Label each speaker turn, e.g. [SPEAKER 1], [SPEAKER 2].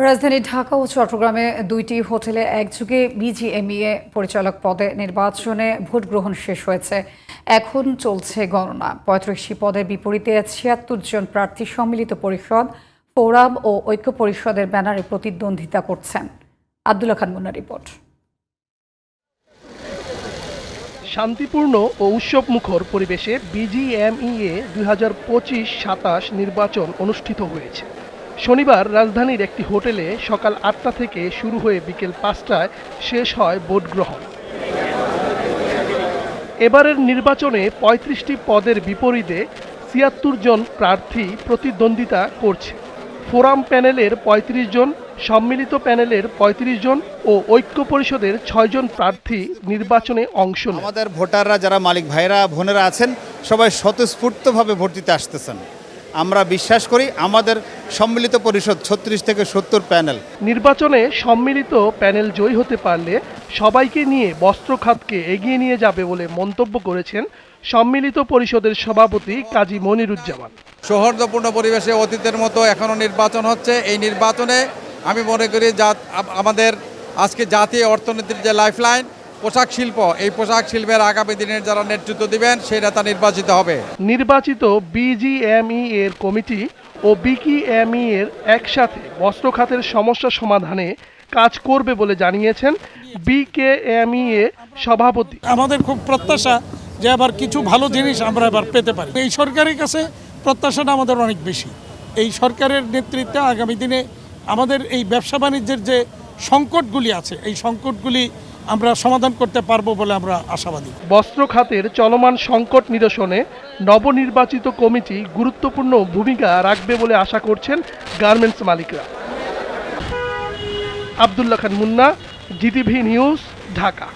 [SPEAKER 1] রাজধানী ঢাকা ও চট্টগ্রামে দুইটি হোটেলে একযোগে বিজিএমইএ পরিচালক পদে নির্বাচনে ভোট গ্রহণ শেষ হয়েছে। এখন চলছে গণনা। ৩৫টি পদের বিপরীতে ৭৬ জন প্রার্থী সম্মিলিত পরিষদ, ফোরাম ও ঐক্য পরিষদের ব্যানারে প্রতিদ্বন্দ্বিতা করছেন। আব্দুল্লাহ খান মুন্নার রিপোর্ট।
[SPEAKER 2] শান্তিপূর্ণ ও উৎসবমুখর পরিবেশে বিজিএমইএ ২০২৫-২৭ নির্বাচন অনুষ্ঠিত হয়েছে। শনিবার রাজধানীর একটি হোটেলে সকাল ৮টা থেকে শুরু হয়ে বিকেল ৫টায় শেষ হয় ভোট গ্রহণ। এবারের নির্বাচনে ৩৫টি পদের বিপরীতে ৭৬ জন প্রার্থী প্রতিদ্বন্দ্বিতা করছে। ফোরাম প্যানেলের ৩৫ জন, সম্মিলিত প্যানেলের ৩৫ জন ও ঐক্য পরিষদের ৬ জন প্রার্থী নির্বাচনে অংশ নেন।
[SPEAKER 3] আমাদের ভোটাররা যারা মালিক ভাইরা বোনেরা আছেন সবাই স্বতঃস্ফূর্তভাবে ভোট দিতে আসতেছেন। আমরা বিশ্বাস করি আমাদের সম্মিলিত পরিষদ ৩৬ থেকে ৭০ প্যানেল।
[SPEAKER 2] নির্বাচনে সম্মিলিত প্যানেল জয়ী হতে পারলে সবাইকে নিয়ে বস্ত্র খাতকে এগিয়ে নিয়ে যাবে বলে মন্তব্য করেছেন সম্মিলিত পরিষদের সভাপতি কাজী মনিরুজ্জামান।
[SPEAKER 4] সৌহার্দ্যপূর্ণ পরিবেশে অতীতের মতো এখনও নির্বাচন হচ্ছে। এই নির্বাচনে আমি মনে করি আমাদের আজকে জাতীয় অর্থনীতির যে লাইফলাইন পোশাক শিল্প, এই পোশাক শিল্পের আগামী দিনের যারা নেতৃত্ব দিবেন সেই নেতা নির্বাচিত হবে।
[SPEAKER 2] নির্বাচিত বিজিএমই এর কমিটি ও বিকিএমই এর একসাথে বস্ত্র খাতের সমস্যা সমাধানে কাজ করবে বলে জানিয়েছেন বিকেএমই এর সভাপতি।
[SPEAKER 5] আমাদের খুব প্রত্যাশা যে আবার কিছু ভালো জিনিস আমরা এবার পেতে পারি। এই সরকারের কাছে প্রত্যাশাটা আমাদের অনেক বেশি। এই সরকারের নেতৃত্বে আগামী দিনে আমাদের এই ব্যবসা বাণিজ্যের যে সংকটগুলি আছে এই সংকটগুলি আমরা সমাধান করতে পারবো বলে আমরা আশাবাদী।
[SPEAKER 2] বস্ত্র খাতের চলমান সংকট নিরসনে নবনির্বাচিত কমিটি গুরুত্বপূর্ণ ভূমিকা রাখবে বলে আশা করছেন গার্মেন্টস মালিকরা। আব্দুল্লাহ খান মুন্না, জিটিভি নিউজ, ঢাকা।